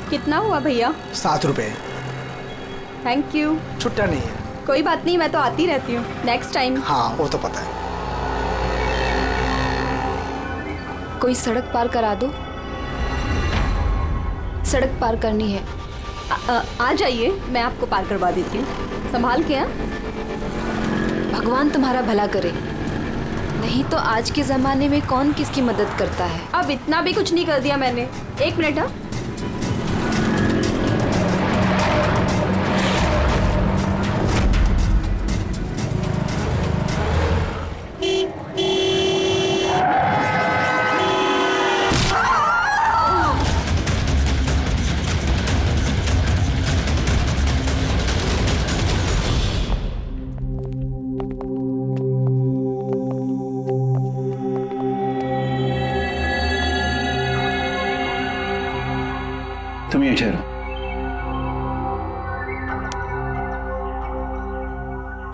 कितना हुआ भैया? 7 रुपए। Thank you. छुट्टा नहीं है। कोई बात नहीं, मैं तो आती रहती हूँ, नेक्स्ट टाइम। हाँ वो तो पता है। कोई सड़क पार करा दो, सड़क पार करनी है। आ जाइए, मैं आपको पार करवा देती हूँ, संभाल के। भगवान तुम्हारा भला करे, नहीं तो आज के जमाने में कौन किसकी मदद करता है। अब इतना भी कुछ नहीं कर दिया मैंने। 1 मिनट। हाँ तुम ये ठहरो।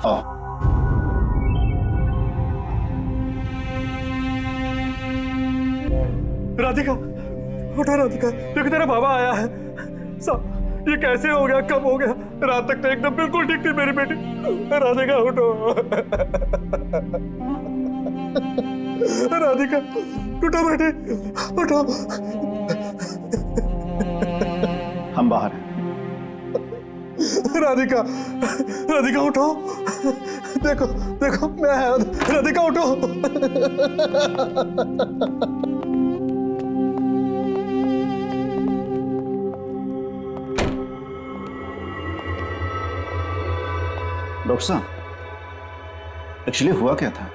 आओ। राधिका, उठो राधिका, देखो तेरा बाबा आया है। सब ये कैसे हो गया, कब हो गया? रात तक तो एकदम बिल्कुल ठीक थी मेरी बेटी। राधिका उठो। राधिका उठो बेटी, उठो। हम बाहर हैं। राधिका, राधिका उठो। देखो देखो मैं आया। राधिका उठो। डॉक्टर साहब, एक्चुअली हुआ क्या था?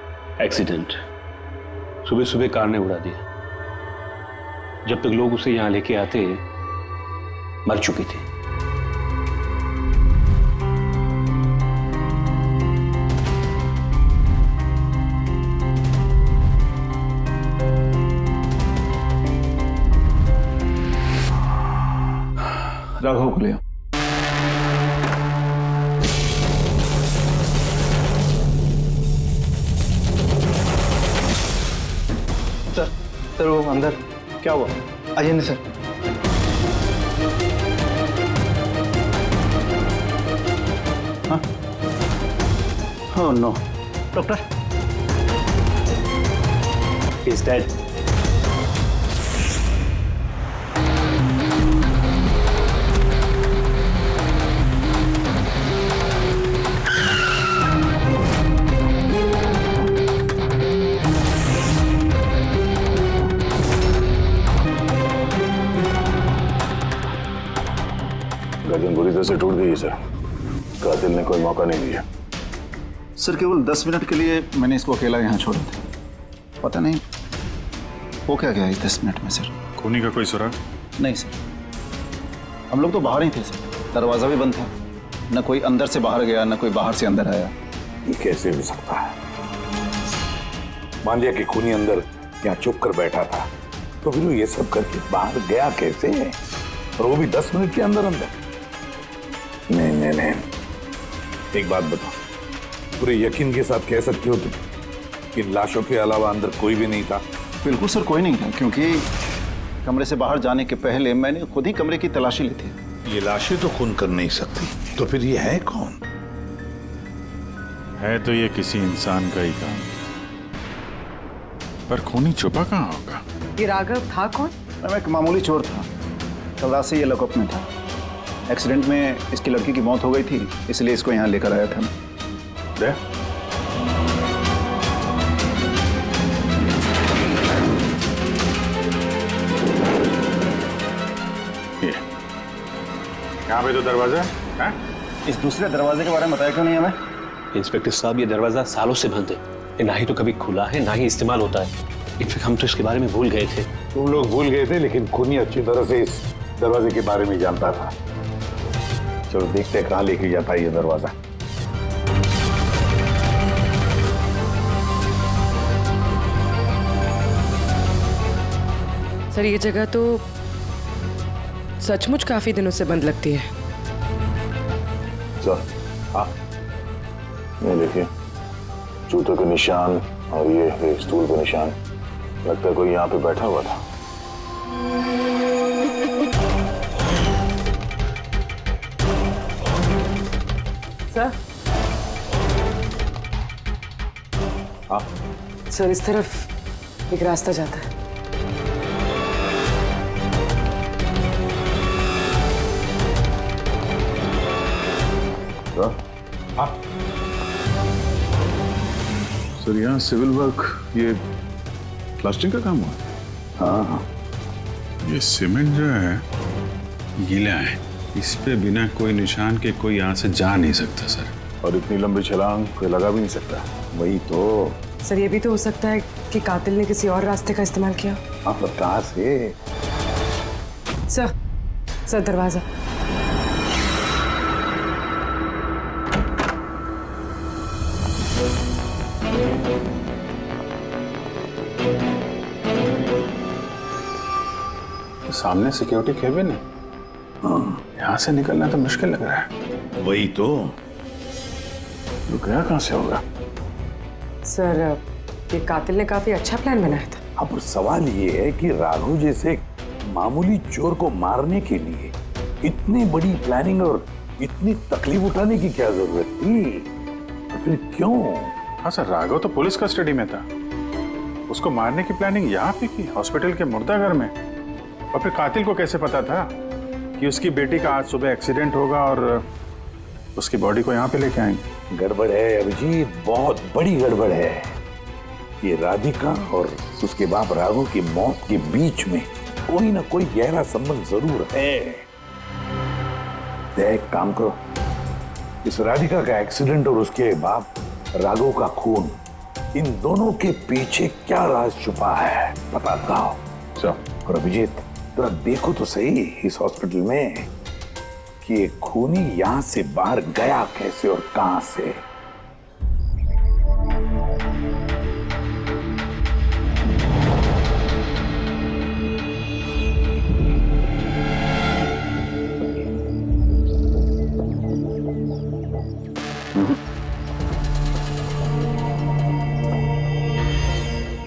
एक्सीडेंट। सुबह सुबह कार ने उड़ा दिया। जब तक लोग उसे यहां लेके आते मर चुकी थी। राघव को ले आओ। सर वो अंदर। क्या हुआ? आइए नहीं सर। हाँ? Oh no, doctor. He's dead. गर्दन बुरी तरह से टूट गई है सर। कातिल ने कोई मौका नहीं दिया। सर केवल 10 मिनट के लिए मैंने इसको अकेला यहाँ छोड़ा था। पता नहीं वो क्या गया इस 10 मिनट में सर। खूनी का कोई सुराग? नहीं सर, हम लोग तो बाहर ही थे सर। दरवाजा भी बंद था, न कोई अंदर से बाहर गया न कोई बाहर से अंदर आया। ये कैसे हो सकता है? मान लिया कि खूनी अंदर यहाँ चुप कर बैठा था, तो फिर वो ये सब करके बाहर गया कैसे? और वो भी 10 मिनट के अंदर अंदर? नहीं नहीं नहीं, एक बात बताओ, पूरे यकीन के साथ कह सकते हो तुम कि लाशों के अलावा अंदर कोई भी नहीं था? बिल्कुल सर, कोई नहीं था, क्योंकि कमरे से बाहर जाने के पहले मैंने खुद ही कमरे की तलाशी ली थी। ये लाशें तो खून कर नहीं सकती, तो फिर ये है कौन? है तो ये किसी इंसान का ही काम, पर खूनी छुपा कहाँ होगा? ये राघव था कौन? मैं एक मामूली चोर था, कल रात से ये लॉकअप में था। एक्सीडेंट में इसकी लड़की की मौत हो गई थी, इसलिए इसको यहाँ लेकर आया था। दे? यहाँ पे तो दरवाजा है। इस दूसरे दरवाजे के बारे में बताया क्यों नहीं हमें? इंस्पेक्टर साहब, ये दरवाजा सालों से बंद है। ये ना ही तो कभी खुला है ना ही इस्तेमाल होता है। इनफैक्ट हम तो इसके बारे में भूल गए थे। तुम लोग भूल गए थे, लेकिन खूनी अच्छी तरह से इस दरवाजे के बारे में जानता था। चलो देखते हैं कहाँ लेके जाता है ये दरवाजा। सर ये जगह तो सचमुच काफी दिनों से बंद लगती है। सर, हाँ, ये देखिए, जूतों के निशान और ये स्टूल के निशान। लगता है कोई यहाँ पे बैठा हुआ था। सर हाँ सर, इस तरफ एक रास्ता जाता है। हाँ सर यहाँ सिविल वर्क, ये प्लास्टिक का काम हुआ? हाँ ये सीमेंट जो है गीला है, इस पे बिना कोई निशान के कोई यहाँ से जा नहीं सकता सर। और इतनी लंबी छलांग कोई लगा भी नहीं सकता। वही तो। सर ये भी तो हो सकता है कि कातिल ने किसी और रास्ते का इस्तेमाल किया। हाँ पर कहाँ से? सर दरवाजा। सामने सिक्योरिटी केबिन है, यहाँ से निकलना तो मुश्किल लग रहा है। वही तो। गया कहाँ से होगा? सर ये कातिल ने काफी अच्छा प्लान बनाया था। अब सवाल ये है कि राघव जैसे एक मामूली चोर को मारने के लिए इतनी बड़ी प्लानिंग और इतनी तकलीफ उठाने की क्या जरूरत थी? तो फिर क्यों? हाँ सर, राघव तो पुलिस कस्टडी में था, उसको मारने की प्लानिंग यहाँ पे की, हॉस्पिटल के मुर्दाघर में। और फिर कातिल को कैसे पता था कि उसकी बेटी का आज सुबह एक्सीडेंट होगा और उसकी बॉडी को यहाँ पे लेके आएंगे? गड़बड़ है अभिजीत, बहुत बड़ी गड़बड़ है। ये राधिका और उसके बाप राघव की मौत के बीच में कोई ना कोई गहरा संबंध जरूर है। एक काम करो, इस राधिका का एक्सीडेंट और उसके बाप राघव का खून, इन दोनों के पीछे क्या राज छुपा है पता लगाओ। और अभिजीत जरा देखो तो सही इस हॉस्पिटल में कि ये खूनी यहां से बाहर गया कैसे और कहां से।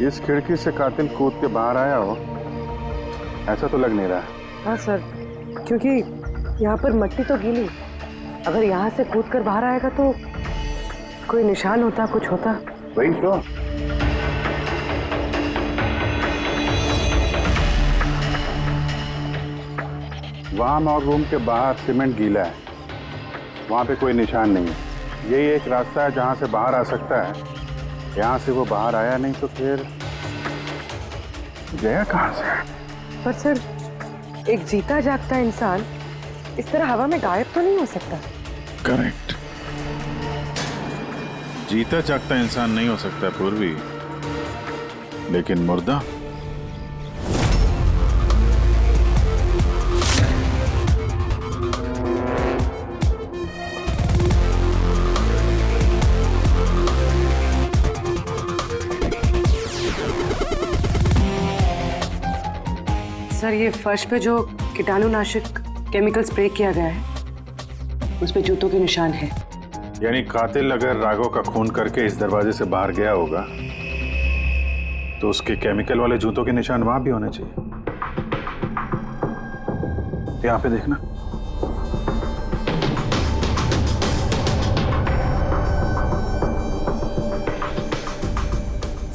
इस खिड़की से कातिल कूद के बाहर आया हो, ऐसा तो लग नहीं रहा। हाँ सर, क्योंकि यहाँ पर मट्टी तो गीली, अगर यहाँ से कूद कर बाहर आएगा तो कोई निशान होता, कुछ होता। वही तो। वहां और रूम के बाहर सीमेंट गीला है, वहां पे कोई निशान नहीं है। यही एक रास्ता है जहां से बाहर आ सकता है। यहाँ से वो बाहर आया नहीं तो फिर गया कहां से? पर सर एक जीता जागता इंसान इस तरह हवा में गायब तो नहीं हो सकता। करेक्ट, जीता जागता इंसान नहीं हो सकता पूर्वी, लेकिन मुर्दा। सर ये फर्श पे जो कीटाणुनाशक केमिकल स्प्रे किया गया है, उस पे जूतों के निशान है। यानी कातिल अगर राघव का खून करके इस दरवाजे से बाहर गया होगा तो उसके केमिकल वाले जूतों के निशान वहां भी होने चाहिए। यहाँ पे देखना।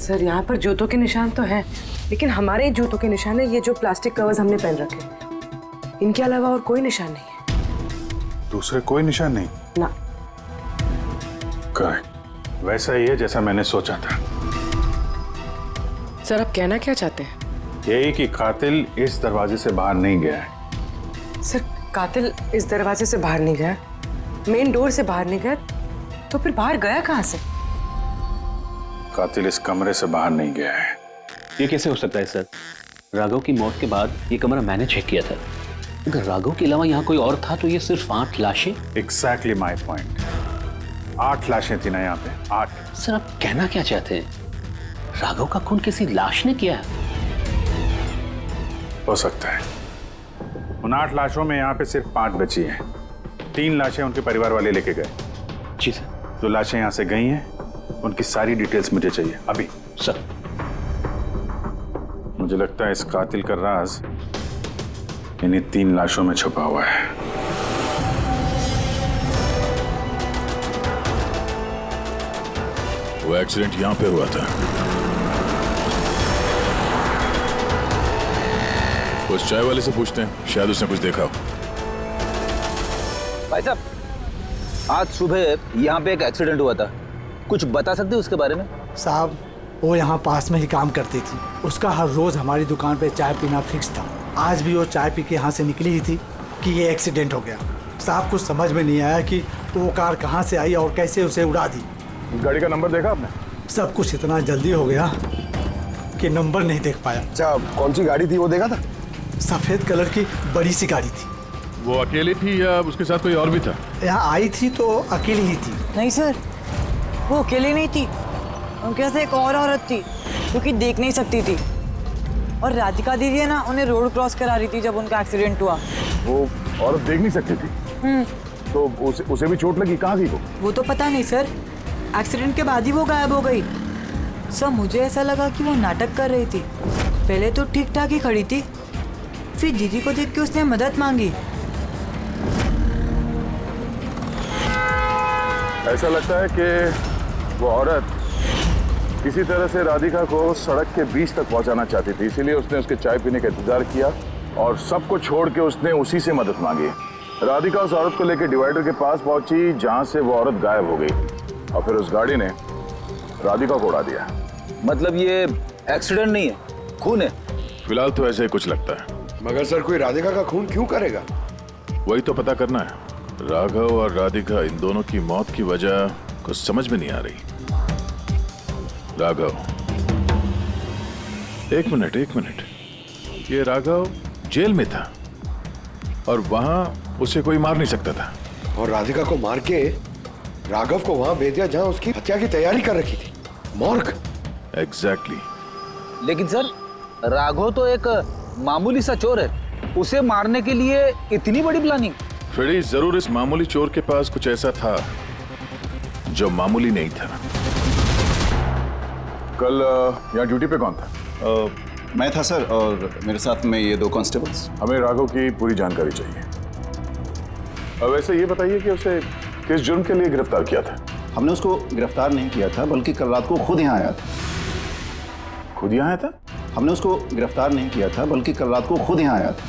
सर यहाँ पर जूतों के निशान तो हैं, लेकिन हमारे जूतों के निशान है ये जो प्लास्टिक कवर्स हमने पहन रखे हैं। इनके अलावा और कोई निशान नहीं है। दूसरे कोई निशान नहीं? ना। करेक्ट, वैसा ही है जैसा मैंने सोचा था। सर आप कहना क्या चाहते हैं? यही कि कातिल इस दरवाजे से बाहर नहीं गया है। सर कातिल इस दरवाजे से बाहर नहीं गया, मेन डोर से बाहर नहीं गया, तो फिर बाहर गया कहाँ से? कातिल इस कमरे से बाहर नहीं गया है। ये कैसे हो सकता है सर? राघव की मौत के बाद ये कमरा मैंने चेक किया था। अगर राघव के अलावा यहाँ कोई और था तो ये सिर्फ 8 लाशें। Exactly my point. 8 लाशें थी ना यहाँ पे, 8। सर आप कहना क्या चाहते हैं? राघव का खून किसी लाश ने किया? हो सकता है। उन 8 लाशों में यहाँ पे सिर्फ 5 बची हैं। 3 लाशें उनके परिवार वाले लेके गए। जी सर। जो लाशें यहाँ से गई हैं उनकी सारी डिटेल्स मुझे चाहिए अभी। सर मुझे लगता है इस कातिल का राज इन्हीं 3 लाशों में छुपा हुआ है। वो एक्सीडेंट यहाँ पे हुआ था। उस चाय वाले से पूछते हैं, शायद उसने कुछ देखा हो। भाई साहब, आज सुबह यहाँ पे एक एक्सीडेंट हुआ था, कुछ बता सकते हो उसके बारे में? साहब वो यहाँ पास में ही काम करती थी, उसका हर रोज हमारी दुकान पे चाय पीना फिक्स था। आज भी वो चाय पी के यहाँ से निकली ही थी कि ये एक्सीडेंट हो गया। साहब कुछ समझ में नहीं आया कि वो कार कहाँ से आई और कैसे उसे उड़ा दी। गाड़ी का नंबर देखा आपने? सब कुछ इतना जल्दी हो गया कि नंबर नहीं देख पाया। अच्छा, कौन सी गाड़ी थी वो देखा था? सफेद कलर की बड़ी सी गाड़ी थी। वो अकेली थी या उसके साथ कोई और भी था? यहाँ आई थी तो अकेली ही थी। नहीं सर, वो अकेली नहीं थी, उनके साथ एक और औरत थी जो कि देख नहीं सकती थी। और राधिका दीदी है ना, उन्हें रोड क्रॉस करा रही थी जब उनका एक्सीडेंट हुआ। वो औरत देख नहीं सकती थी? तो उसे भी चोट लगी? कहाँ थी वो तो पता नहीं सर, एक्सीडेंट के बाद ही वो गायब हो गई। सर मुझे ऐसा लगा कि वो नाटक कर रही थी। पहले तो ठीक ठाक ही खड़ी थी, फिर दीदी को देख के उसने मदद मांगी। ऐसा लगता है कि वो औरत किसी तरह से राधिका को सड़क के बीच तक पहुंचाना चाहती थी, इसीलिए उसने उसके चाय पीने का इंतजार किया और सबको छोड़ के उसने उसी से मदद मांगी। राधिका उस औरत को लेकर डिवाइडर के पास पहुंची जहां से वो औरत गायब हो गई और फिर उस गाड़ी ने राधिका को उड़ा दिया। मतलब ये एक्सीडेंट नहीं है, खून है? फिलहाल तो ऐसे ही कुछ लगता है। मगर सर कोई राधिका का खून क्यों करेगा? वही तो पता करना है। राघव और राधिका, इन दोनों की मौत की वजह कुछ समझ में नहीं आ रही। राघव, एक मिनट, ये राघव जेल में था और वहां उसे कोई मार नहीं सकता था, और राधिका को मार के राघव को वहां भेज दिया जहां उसकी हत्या की तैयारी कर रखी थी, मॉर्ग। एग्जैक्टली। लेकिन सर, राघव तो एक मामूली सा चोर है, उसे मारने के लिए इतनी बड़ी प्लानिंग? फ्रेडी, जरूर इस मामूली चोर के पास कुछ ऐसा था जो मामूली नहीं था। कल यहाँ ड्यूटी पे कौन था? मैं था सर, और मेरे साथ में ये 2 कांस्टेबल्स। हमें राघव की पूरी जानकारी चाहिए। अब वैसे ये बताइए कि उसे किस जुर्म के लिए गिरफ्तार किया था? हमने उसको गिरफ्तार नहीं किया था, बल्कि कल रात को खुद यहाँ आया था। खुद यहाँ आया था? हमने उसको गिरफ्तार नहीं किया था, बल्कि कल रात को खुद यहाँ आया था।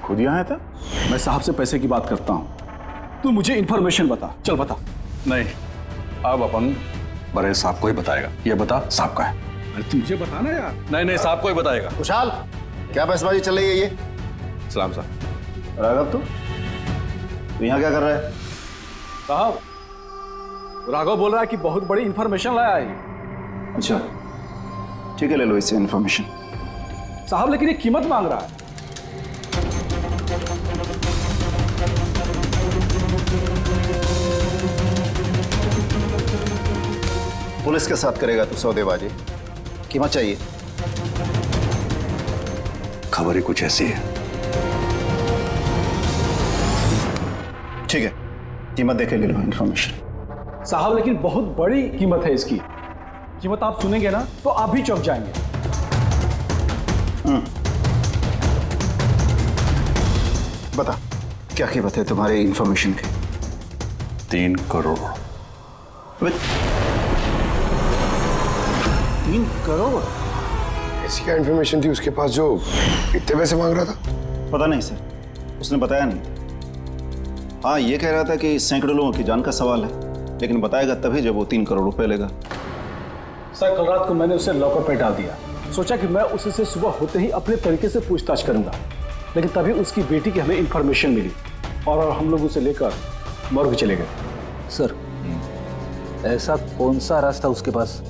खुद यहाँ आया था? मैं साहब से पैसे की बात करता हूँ, तू मुझे इन्फॉर्मेशन बता। चल बता। नहीं, अब अपन बड़े साहब को ही बताएगा। ये बता, साहब का है? अरे तुझे बताना यार। नहीं, साहब को ही बताएगा। खुशहाल, क्या बहसबाजी चल रही है ये? सलाम साहब। राघव, तू यहाँ क्या कर रहा है? साहब, राघव बोल रहा है कि बहुत बड़ी इन्फॉर्मेशन लाया है। अच्छा, ठीक है, ले लो इससे इन्फॉर्मेशन। साहब लेकिन ये कीमत मांग रहा है। पुलिस के साथ करेगा तू सौदेबाजी? कीमत चाहिए? खबर ही कुछ ऐसी है। ठीक है, कीमत देके ले लो इन्फॉर्मेशन। साहब लेकिन बहुत बड़ी कीमत है इसकी। कीमत आप सुनेंगे ना तो आप भी चौंक जाएंगे। बता, क्या कीमत है तुम्हारे इन्फॉर्मेशन की? 3 करोड़। 3 करोड़? ऐसी क्या इन्फॉर्मेशन थी उसके पास जो इतने पैसे मांग रहा था? पता नहीं सर, उसने बताया नहीं। हाँ, ये कह रहा था कि सैकड़ों लोगों की जान का सवाल है, लेकिन बताएगा तभी जब वो 3 करोड़ रुपए लेगा। सर, कल रात को मैंने उसे लॉकर पे डाल दिया। सोचा कि मैं उससे सुबह होते ही अपने तरीके से पूछताछ करूंगा, लेकिन तभी उसकी बेटी की हमें इन्फॉर्मेशन मिली और हम लोग उसे लेकर मॉर्ग चले गए। सर, ऐसा कौन सा रास्ता उसके पास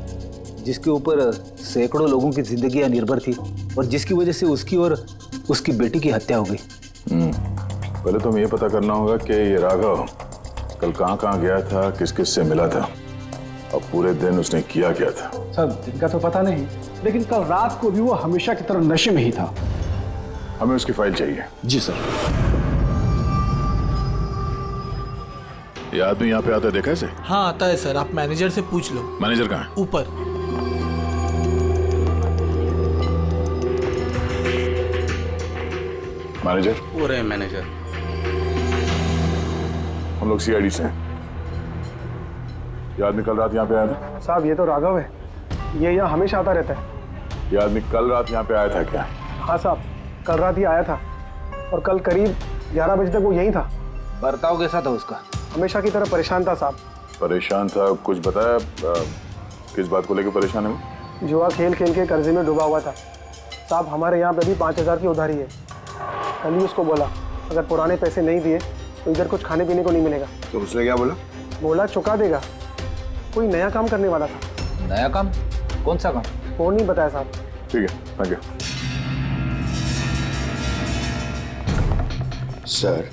जिसके ऊपर सैकड़ों लोगों की जिंदगियां निर्भर थी और जिसकी वजह से उसकी और उसकी बेटी की हत्या हो गई? पहले तो हमें ये पता करना होगा कि ये राघव कल कहाँ गया था, किस किस से मिला था और पूरे दिन उसने किया क्या था। सर, दिन का तो पता नहीं, लेकिन कल रात को भी वो हमेशा की तरह नशे में ही था। हमें उसकी फाइल चाहिए। जी सर। ये आदमी यहाँ पे आता है, देखा इसे? हाँ आता है सर, आप मैनेजर से पूछ लो। मैनेजर कहाँ है? ऊपर। मैनेजर? वो रहे मैनेजर। हम लोग सीआईडी से हैं। ये आदमी कल रात यहाँ पे आया था? साहब ये तो राघव है, ये यहाँ हमेशा आता रहता है। ये आदमी कल रात यहाँ पे आया था क्या? हाँ साहब, कल रात ही आया था और कल करीब 11 बजे तक वो यहीं था। बर्ताव कैसा था उसका? हमेशा की तरह परेशान था साहब। परेशान था? कुछ बताया किस बात को लेकर परेशान है वो? जुआ खेल खेल के कर्जे में डूबा हुआ था साहब। हमारे यहाँ पे भी 5,000 की उधारी है। कल ही उसको बोला अगर पुराने पैसे नहीं दिए तो इधर कुछ खाने पीने को नहीं मिलेगा। तो उसने क्या बोला? बोला चुका देगा। कोई नया काम करने वाला था। नया काम? कौन सा काम? वो नहीं बताया साहब। ठीक है, थैंक यू। सर,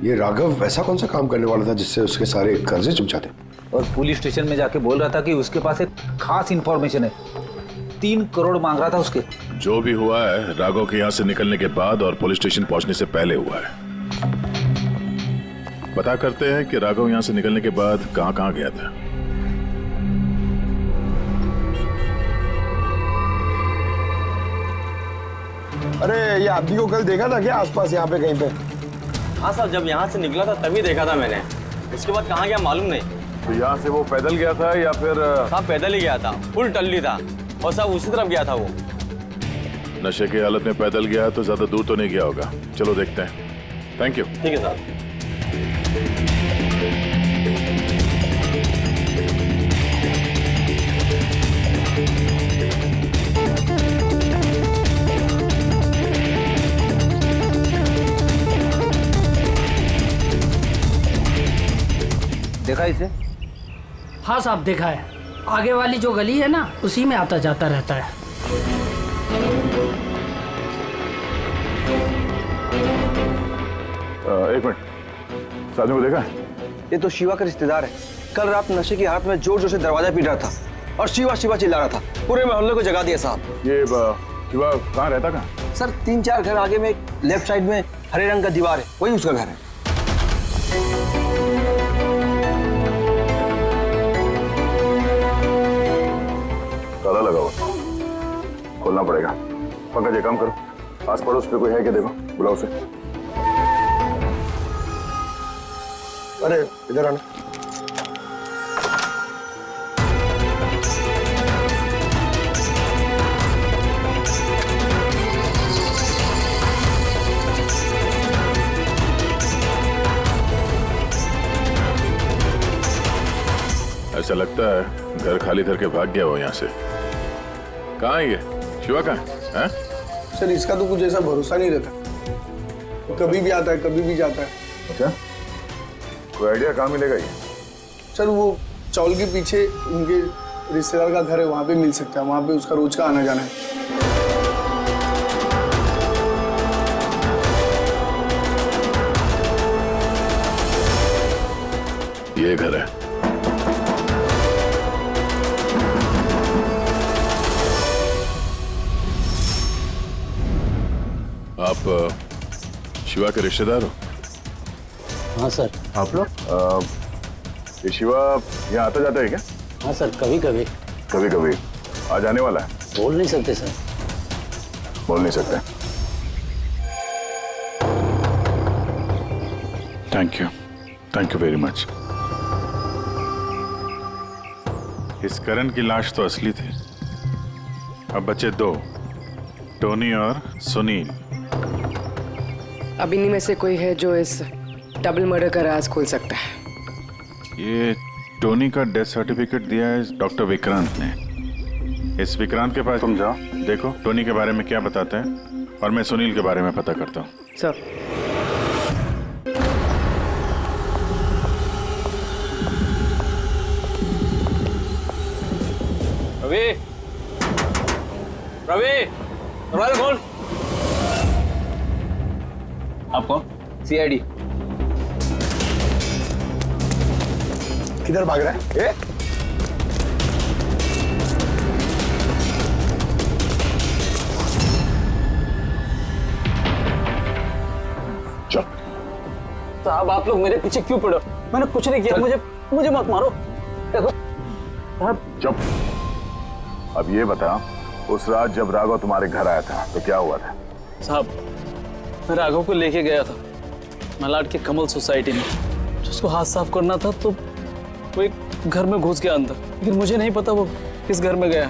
ये राघव ऐसा कौन सा काम करने वाला था जिससे उसके सारे कर्जे चुक जाते? और पुलिस स्टेशन में जाके बोल रहा था कि उसके पास एक खास इंफॉर्मेशन है। 3 करोड़ मांग रहा था उसके। जो भी हुआ है राघव के यहाँ से निकलने के बाद और पुलिस स्टेशन पहुंचने से पहले हुआ है। पता करते हैं कि राघव यहाँ से निकलने के बाद कहाँ कहाँ गया था। अरे ये आदमी को कल देखा था क्या आसपास यहाँ पे कहीं पे? हाँ साहब, जब यहाँ से निकला था तभी देखा था मैंने। उसके बाद कहाँ गया मालूम नहीं। तो यहाँ से वो पैदल गया था या फिर? साहब पैदल ही गया था, फुल टल्ली था और साहब उसी तरफ गया था वो। नशे की हालत में पैदल गया तो ज्यादा दूर तो नहीं गया होगा। चलो देखते हैं। Thank you. ठीक है साहब। देखा इसे? हाँ साहब देखा है। आगे वाली जो गली है ना उसी में आता जाता रहता है। एक मिनट, साधु को देखा है? ये तो शिवा का रिश्तेदार है। कल रात नशे की हालत में जोर जोर से दरवाजा पीट रहा था और शिवा शिवा चिल्ला रहा था। पूरे मोहल्ले को जगा दिया साहब। ये शिवा कहाँ रहता? कहाँ सर? 3-4 घर आगे में एक लेफ्ट साइड में हरे रंग का दीवार है, वही उसका घर है। ताला लगा हुआ, खोलना पड़ेगा। पंकज ये काम करो, आस पड़ोस पे कोई है क्या देखो, बुलाओ उसे। अरे इधर आना। ऐसा लगता है घर खाली करके भाग गया वो यहाँ से। कहाँ है ये? शिवा कहाँ है? सर इसका तो कुछ ऐसा भरोसा नहीं रहता, कभी भी आता है कभी भी जाता है। अच्छा, कोई आइडिया कहाँ मिलेगा ये? सर वो चौल के पीछे उनके रिश्तेदार का घर है, वहाँ पे मिल सकता है। वहाँ पे उसका रोज का आना जाना है। ये घर है। आप शिवा के रिश्तेदार हो? हाँ सर। आप लोग? ये शिवा यहाँ आता जाता है क्या? हाँ सर, कभी कभी। कभी कभी आ जाने वाला है? बोल नहीं सकते सर। बोल नहीं सकते। Thank you very much. इस करण की लाश तो असली थी। अब बचे 2, टोनी और सुनील। अब इन्हीं में से कोई है जो इस डबल मर्डर का राज खोल सकता है। ये टोनी का डेथ सर्टिफिकेट दिया है डॉक्टर विक्रांत ने। इस विक्रांत के पास तुम जाओ, देखो टोनी के बारे में क्या बताते हैं और मैं सुनील के बारे में पता करता हूँ। सर। रवि, रवि, दरवाजा खोल। आप कौन? CID। किधर भाग रहा है? चल। साहब आप लोग मेरे पीछे क्यों पड़े? मैंने कुछ नहीं किया। मुझे मत मारो। देखो चुप। अब ये बता, उस रात जब राघव तुम्हारे घर आया था तो क्या हुआ था? साहब मैं राघव को लेके गया था मलाड के कमल सोसाइटी में। उसको हाथ साफ करना था तो वो एक घर में घुस गया अंदर, लेकिन मुझे नहीं पता वो किस घर में गया।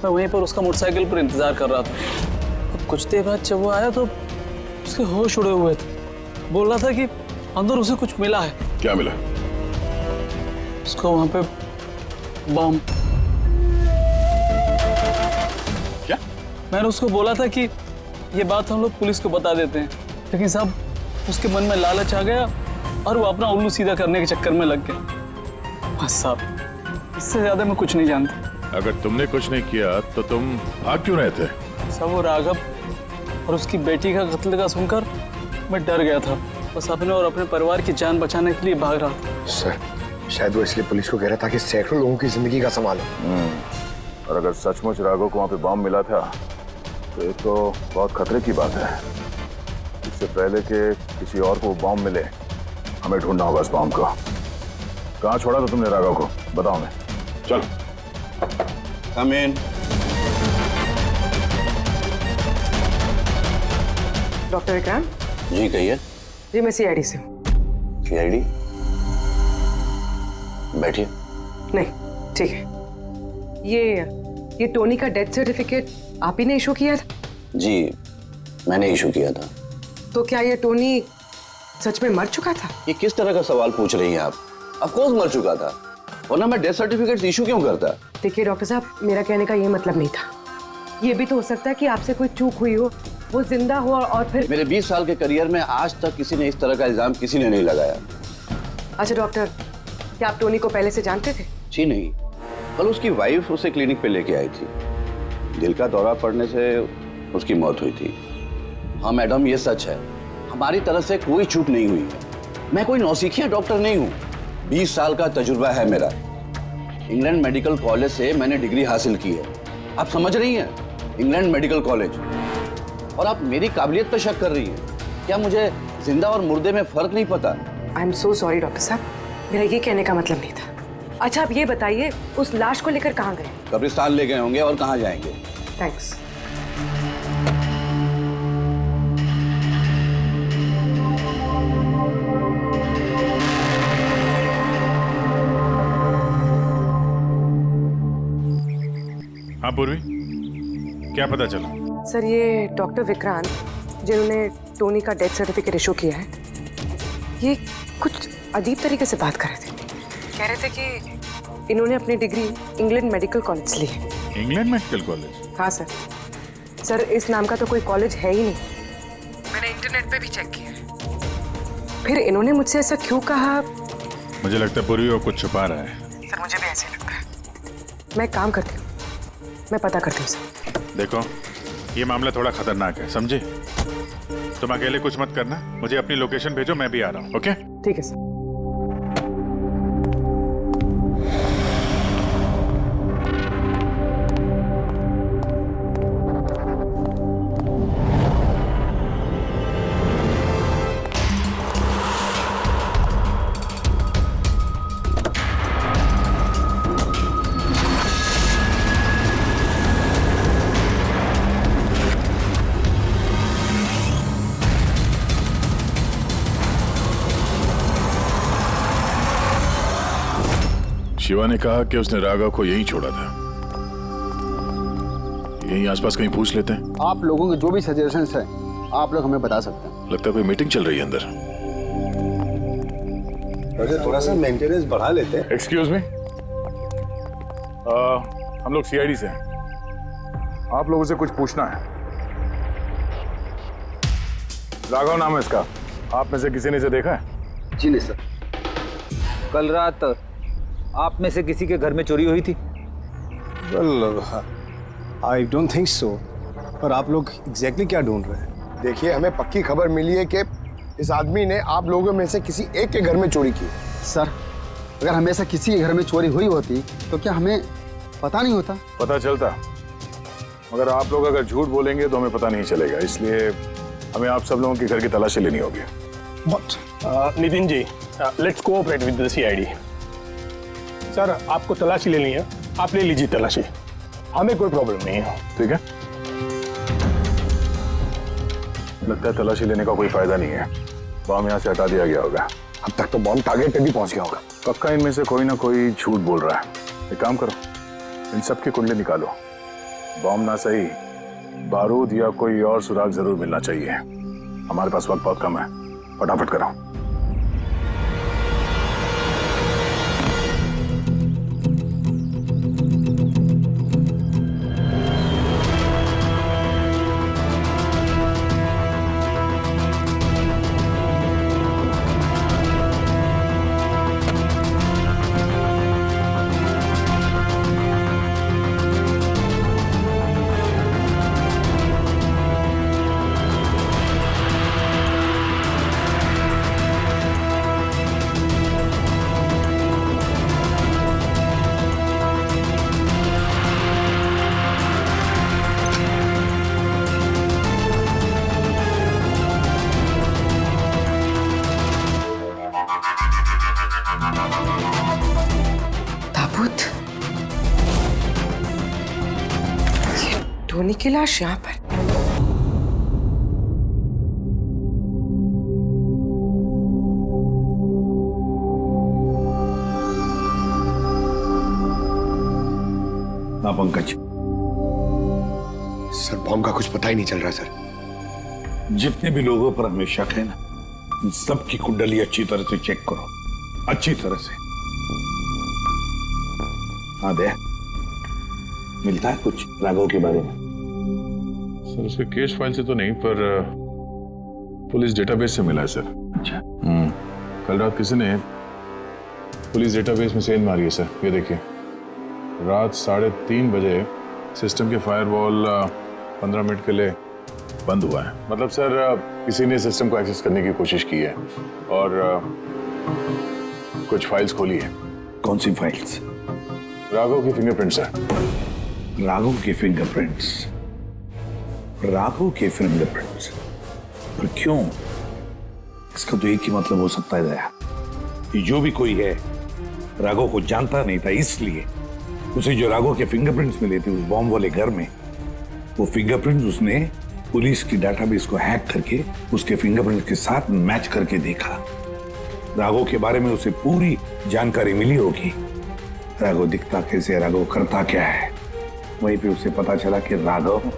मैं वहीं पर उसका मोटरसाइकिल पर इंतजार कर रहा था। अब कुछ देर बाद जब वो आया तो उसके होश उड़े हुए थे। बोल रहा था कि अंदर उसे कुछ मिला है। क्या मिला? उसको वहां पे बम। क्या? मैंने उसको बोला था कि ये बात हम लोग पुलिस को बता देते हैं, लेकिन साहब उसके मन में लालच आ गया और वो अपना उल्लू सीधा करने के चक्कर में लग गया। बस साहब, इससे ज्यादा मैं कुछ नहीं जानता। अगर तुमने कुछ नहीं किया तो तुम भाग क्यों रहे थे? सब वो राघव और उसकी बेटी का कत्ल का सुनकर मैं डर गया था। बस अपने और अपने परिवार की जान बचाने के लिए भाग रहा था। सर, शायद वो इसलिए पुलिस को कह रहा था कि सैकड़ों लोगों की जिंदगी का सवाल है। और अगर सचमुच राघव को वहां पे बॉम्ब मिला था तो ये तो बहुत खतरे की बात है। इससे पहले कि किसी और को बॉम्ब मिले, हमें ढूंढना होगा इस बॉम्ब को। कहाँ छोड़ा था तुमने राघव को? बताओ। मैं चल। कम इन। डॉक्टर विक्रांत जी कहिए। जी मैं सीआईडी से हूँ। सीआईडी? बैठिए। नहीं ठीक है। ये टोनी का डेथ सर्टिफिकेट आप ही ने इशू किया था? जी मैंने इशू किया था। तो क्या ये टोनी सच में मर चुका था? ये किस तरह का सवाल पूछ रही हैं आप? ऑफ कोर्स मर चुका था, वरना मैं डेथ सर्टिफिकेट इशू क्यों करता? देखिए डॉक्टर साहब, मेरा कहने का ये मतलब नहीं था। ये भी तो हो सकता है कि आपसे कोई चूक हुई हो, वो जिंदा हो और फिर। मेरे 20 साल के करियर में आज तक किसी ने इस तरह का इल्जाम किसी ने नहीं लगाया। अच्छा डॉक्टर, क्या आप टोनी को पहले से जानते थे? जी नहीं, कल उसकी वाइफ उसे क्लिनिक पे लेके आई थी। दिल का दौरा पड़ने से उसकी मौत हुई थी। हाँ मैडम, ये सच है, हमारी तरफ से कोई चूक नहीं हुई है। मैं कोई नौसिखिया डॉक्टर नहीं हूँ, 20 साल का तजुर्बा है मेरा। इंग्लैंड मेडिकल कॉलेज से मैंने डिग्री हासिल की है। आप समझ रही हैं? England medical college. और आप मेरी काबिलियत पर शक कर रही हैं। क्या मुझे जिंदा और मुर्दे में फर्क नहीं पता? I am so sorry doctor साहब, मेरा ये कहने का मतलब नहीं था। अच्छा आप ये बताइए, उस लाश को लेकर कहाँ गए? कब्रिस्तान ले गए होंगे, और कहाँ जाएंगे। थैंक्स। हाँ पूर्वी, क्या पता चला? सर ये डॉक्टर विक्रांत जिन्होंने टोनी का डेथ सर्टिफिकेट इशू किया है, ये कुछ अजीब तरीके से बात कर रहे थे। कह रहे थे कि इन्होंने अपनी डिग्री इंग्लैंड मेडिकल कॉलेज से ली है। England medical college? हाँ सर। सर इस नाम का तो कोई कॉलेज है ही नहीं, मैंने इंटरनेट पे भी चेक किया है। फिर इन्होंने मुझसे ऐसा क्यों कहा? मुझे लगता है पूर्वी वो कुछ छुपा रहा है। सर मुझे भी ऐसे लगता है। मैं काम करती हूँ, मैं पता करती हूँ सर। देखो ये मामला थोड़ा खतरनाक है, समझे? तुम अकेले कुछ मत करना, मुझे अपनी लोकेशन भेजो, मैं भी आ रहा हूँ। ओके ठीक है सर। शिवा ने कहा कि उसने राघव को यहीं छोड़ा था। यहीं आसपास कहीं पूछ लेते हैं। आप लोगों के जो भी सजेशंस हैं आप लोग हमें बता सकते हैं। लगता है कोई मीटिंग चल रही है अंदर। थोड़ा सा मेंटेनेंस बढ़ा लेते हैं। एक्सक्यूज मी, हम लोग सीआईडी से हैं। आप लोगों से कुछ पूछना है। राघव नाम है इसका, आप में से किसी ने इसे देखा है? जी नहीं सर। कल रात आप में से किसी के घर में चोरी हुई थी? Well I don't think so. पर आप लोग एग्जैक्टली क्या ढूंढ रहे हैं? देखिए हमें पक्की खबर मिली है कि इस आदमी ने आप लोगों में से किसी एक के घर में चोरी की। सर अगर हमेशा किसी के घर में चोरी हुई होती तो क्या हमें पता नहीं होता? पता चलता, मगर आप लोग अगर झूठ बोलेंगे तो हमें पता नहीं चलेगा, इसलिए हमें आप सब लोगों के घर की तलाशी लेनी होगी। Nitin ji, let's cooperate with the CID. Sir आपको तलाशी लेनी है, आप ले लीजिए तलाशी, हमें कोई प्रॉब्लम नहीं है। ठीक है, लगता है तलाशी लेने का कोई फायदा नहीं है, बॉम्ब यहाँ से हटा दिया गया होगा। अब तक तो बॉम्ब टारगेट पे भी पहुंच गया होगा। पक्का इनमें से कोई ना कोई झूठ बोल रहा है। एक काम करो, इन सबकी कुंडली निकालो। बॉम्ब ना सही, बारूद या कोई और सुराग जरूर मिलना चाहिए। हमारे पास वक्त बहुत कम है, फटाफट करो। टोनी की लाश यहाँ पर। हाँ पंकज, सर बॉम्ब का कुछ पता ही नहीं चल रहा सर। जितने भी लोगों पर हमें शक है ना, उन सबकी कुंडली अच्छी तरह से चेक करो, अच्छी तरह से। हाँ दे, मिलता है कुछ राघव के बारे में? सर उसके केस फाइल से तो नहीं, पर पुलिस डेटाबेस से मिला है सर। अच्छा। कल रात किसी ने पुलिस डेटाबेस में सेंध मारी है सर। ये देखिए, रात 3:30 बजे सिस्टम के फायरवॉल 15 मिनट के लिए बंद हुआ है। मतलब सर किसी ने सिस्टम को एक्सेस करने की कोशिश की है और कुछ फाइल्स खोली है। कौन सी फाइल्स? राघव के फिंगरप्रिंट्स सर। राघव के फिंगरप्रिंट्स? राघव के फिंगरप्रिंट्स? पर क्यों? इसका तो एक ही मतलब हो सकता है दया, कि जो भी कोई है राघव को जानता नहीं था, इसलिए उसे जो राघव के फिंगरप्रिंट्स मिले थे उस बॉम्ब वाले घर में, वो फिंगरप्रिंट्स उसने पुलिस की डाटाबेस को हैक करके उसके फिंगरप्रिंट्स के साथ मैच करके देखा। राघव के बारे में उसे पूरी जानकारी मिली होगी। राघव दिखता कैसे, राघव करता क्या है। वहीं पे उसे पता चला कि राघव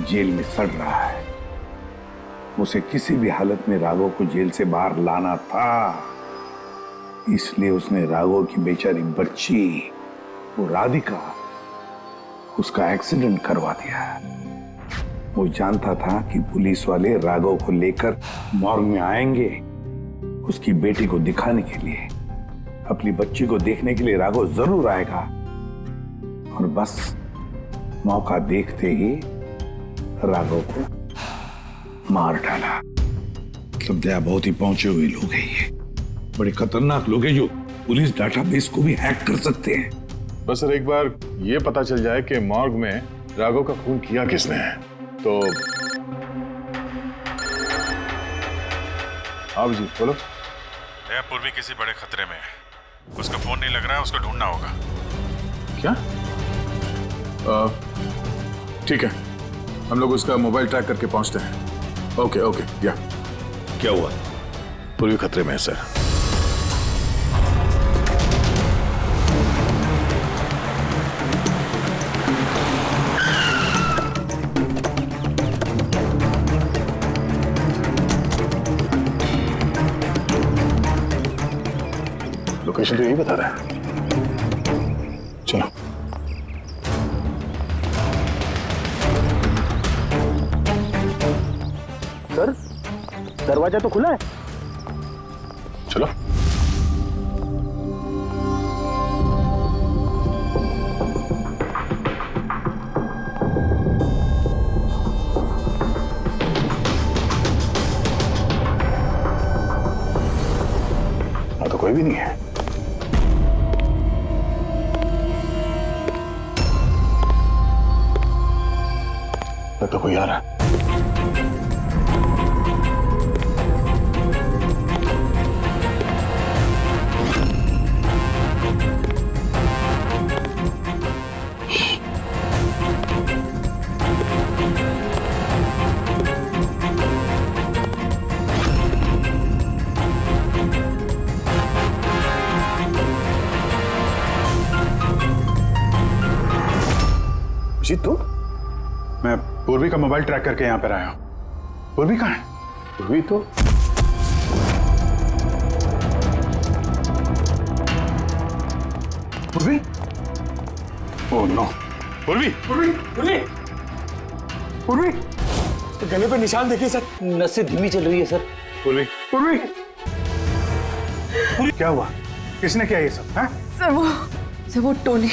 जेल में सड़ रहा है। उसे किसी भी हालत में राघव को जेल से बाहर लाना था, इसलिए उसने राघव की बेचारी बच्ची, वो राधिका, उसका एक्सीडेंट करवा दिया। वो जानता था कि पुलिस वाले राघव को लेकर मॉर्ग में आएंगे उसकी बेटी को दिखाने के लिए। अपनी बच्ची को देखने के लिए राघव जरूर आएगा, और बस मौका देखते ही राघव को मार डाला। मतलब दया बहुत ही पहुंचे हुए लोग हैं ये, बड़े खतरनाक लोग हैं जो पुलिस डाटाबेस को भी हैक कर सकते हैं। बस सर एक बार ये पता चल जाए कि मॉर्ग में राघव का खून किया किसने है तो। हाँ जी बोलो। पूर्वी किसी बड़े खतरे में है, उसका फोन नहीं लग रहा है, उसको ढूंढना होगा। क्या? ठीक है, हम लोग उसका मोबाइल ट्रैक करके पहुंचते हैं। Okay okay. या क्या हुआ? पूर्वी खतरे में है सर। लोकेशन तो यही बता रहा है। चलो। सर दरवाजा तो खुला है। चलो। हाँ तो कोई भी नहीं है। तो कोई आ रहा है। खुशी तुम? मैं पूर्वी का मोबाइल ट्रैक करके यहाँ पर आया हूँ। पूर्वी कहाँ है? पूर्वी तो पूर्वी? Oh no. पूर्वी! पूर्वी! पूर्वी! पूर्वी! तो गले पे निशान देखिए सर। नसें धीमी चल रही है सर। पूर्वी! पूर्वी! क्या हुआ? किसने किया ये सब? हैं? सर वो टोनी।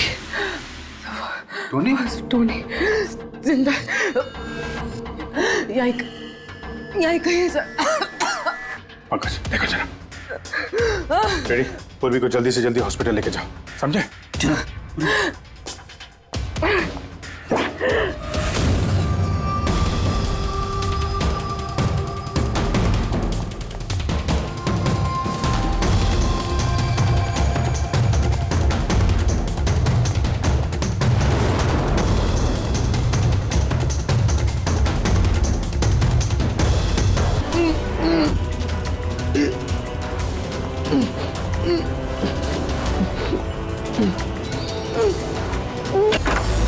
टोनी? टोनी जिंदा यही कहीं है सर। पंकज देखो जरा। रेडी? पूर्वी को जल्दी से जल्दी हॉस्पिटल लेके जाओ, समझे?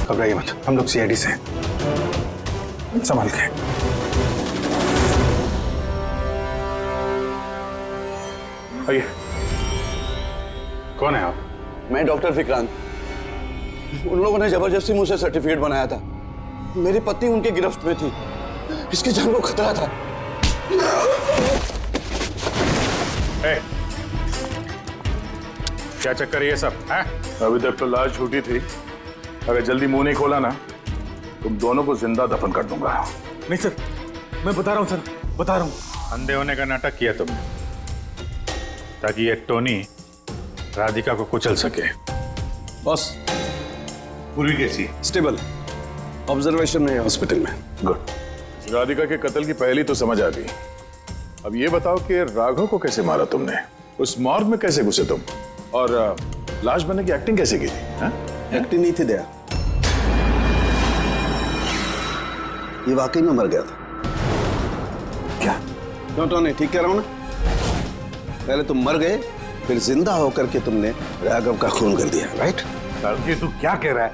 घबराइए मत, हम लोग सीआईडी से हैं। संभाल के। आइए। कौन है आप? मैं डॉक्टर विक्रांत। उन लोगों ने जबरदस्ती मुझसे सर्टिफिकेट बनाया था। मेरी पत्नी उनकी गिरफ्त में थी। इसकी जान को खतरा था। क्या चक्कर है ये सब? है? अभी तक तो लाश झूठी थी। अगर जल्दी मुंह नहीं खोला ना, तुम दोनों को जिंदा दफन कर दूंगा। नहीं सर, मैं बता रहा हूँ सर, बता रहा हूँ। अंधे होने का नाटक किया तुमने, ताकि ये टोनी राधिका को कुचल सके। बॉस, पूर्वी कैसी? स्टेबल, ऑब्जर्वेशन में है हॉस्पिटल में। गुड। राधिका के कत्ल की पहली तो समझ आ गई। अब ये बताओ कि राघव को कैसे मारा तुमने? उस मॉर्ग में कैसे घुसे तुम? और लाश बनने की एक्टिंग कैसे की थी? एक्टिंग नहीं थी दया, ये वाकई में मर गया था। क्या? क्यों टोनी, ठीक कह रहा हूं ना? पहले तुम मर गए, फिर जिंदा होकर के तुमने राघव का खून कर दिया, राइट? ये तू क्या कह रहा है?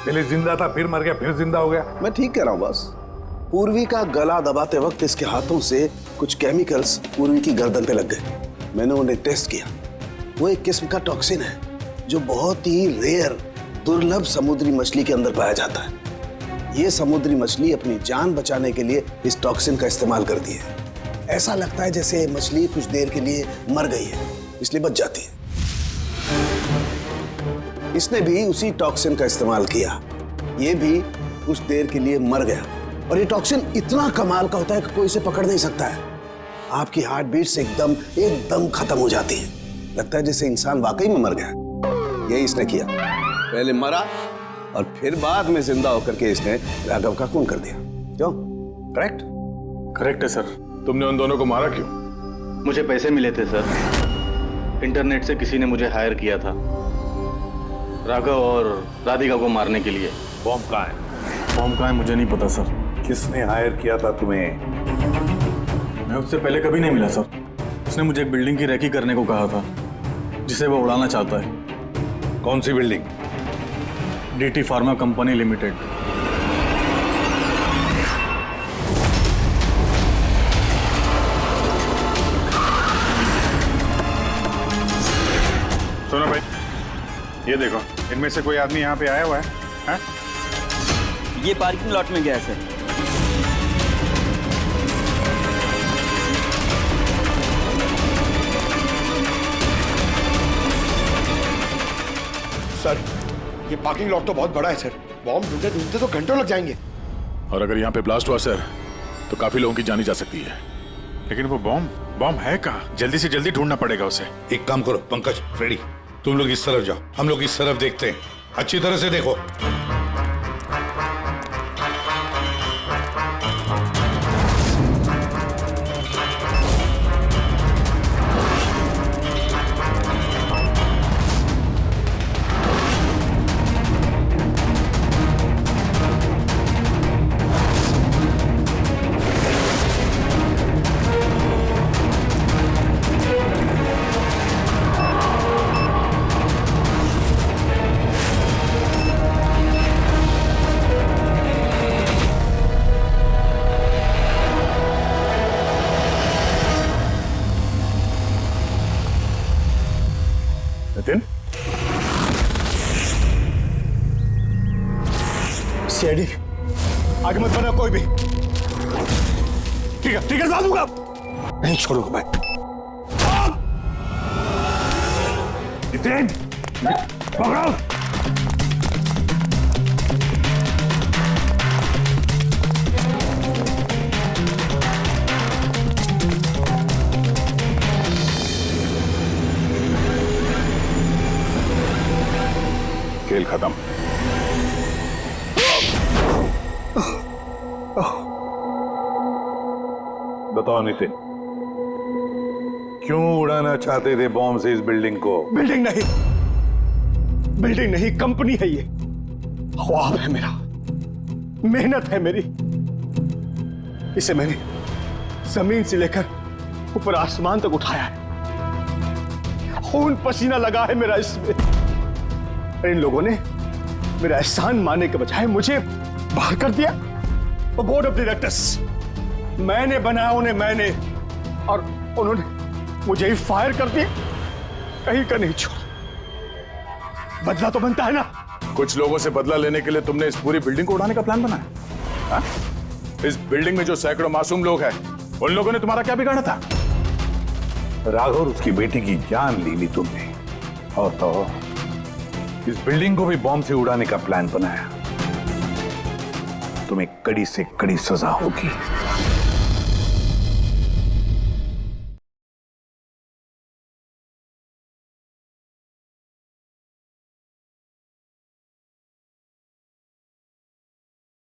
पहले जिंदा था, फिर मर गया, फिर जिंदा हो गया। मैं ठीक कह रहा हूं बॉस। पूर्वी का गला दबाते वक्त इसके हाथों से कुछ केमिकल्स पूर्वी की गर्दन पे लग गए। मैंने उन्हें टेस्ट किया। वो एक किस्म का टॉक्सिन है जो बहुत ही रेयर, दुर्लभ समुद्री मछली के अंदर पाया जाता है। ये समुद्री मछली अपनी जान बचाने के लिए इस टॉक्सिन का इस्तेमाल करती है। ऐसा लगता है जैसे मछली कुछ देर के लिए मर गई है, इसलिए बच जाती है। इसने भी उसी टॉक्सिन का इस्तेमाल किया। ये भी कुछ देर के लिए मर गया। और ये टॉक्सिन इतना कमाल का होता है कि कोई इसे पकड़ नहीं सकता है। आपकी हार्ट बीट से एकदम खत्म हो जाती है। लगता है जैसे इंसान वाकई में मर गया। यही इसने किया, पहले मरा और फिर बाद में जिंदा होकर के इसने राघव का खून कर दिया। क्यों? करेक्ट? करेक्ट है सर। तुमने उन दोनों को मारा क्यों? मुझे पैसे मिले थे सर। इंटरनेट से किसी ने मुझे हायर किया था राघव और राधिका को मारने के लिए। बॉम्ब कहाँ है? बॉम्ब कहाँ है मुझे नहीं पता सर। किसने हायर किया था तुम्हें? मैं उससे पहले कभी नहीं मिला सर। उसने मुझे एक बिल्डिंग की रेकी करने को कहा था जिसे वो उड़ाना चाहता है। कौन सी building? DT pharma company limited. सुनो भाई, ये देखो, इनमें से कोई आदमी यहाँ पे आया हुआ है? ये पार्किंग लॉट में गया है सर। सर, ये पार्किंग लॉट तो बहुत बड़ा है सर। बॉम्ब ढूंढते ढूंढते तो घंटों लग जाएंगे। और अगर यहाँ पे ब्लास्ट हुआ सर, तो काफी लोगों की जानी जा सकती है। लेकिन वो बॉम्ब है कहाँ? जल्दी से जल्दी ढूंढना पड़ेगा उसे। एक काम करो पंकज, फ्रेडी, तुम लोग इस तरफ जाओ, हम लोग इस तरफ देखते हैं। अच्छी तरह से देखो। कोई भी। ठीक है जला दूंगा, नहीं छोड़ूंगा मैं। जितेन, पकड़ो। खेल खत्म। बताओ नितिन, क्यों उड़ाना चाहते थे बॉम्ब से इस बिल्डिंग को? बिल्डिंग नहीं, कंपनी है ये। ख्वाब है मेरा, मेहनत है मेरी। इसे मैंने जमीन से लेकर ऊपर आसमान तक उठाया है। खून पसीना लगा है मेरा इसमें। इन लोगों ने मेरा एहसान मानने के बजाय मुझे बाहर कर दिया। और बोर्ड ऑफ डायरेक्टर्स मैंने बनाया उन्हें, मैंने, और उन्होंने मुझे ही फायर कर दिया। कहीं का नहीं छोड़ा। बदला तो बनता है ना। कुछ लोगों से बदला लेने के लिए तुमने इस पूरी बिल्डिंग को उड़ाने का प्लान बनाया? हाँ? इस बिल्डिंग में जो सैकड़ों मासूम लोग हैं, उन लोगों ने तुम्हारा क्या बिगाड़ा था? राघव और उसकी बेटी की जान ली तुमने, और तो इस बिल्डिंग को भी बॉम्ब से उड़ाने का प्लान बनाया। तुम्हें कड़ी से कड़ी सजा होगी।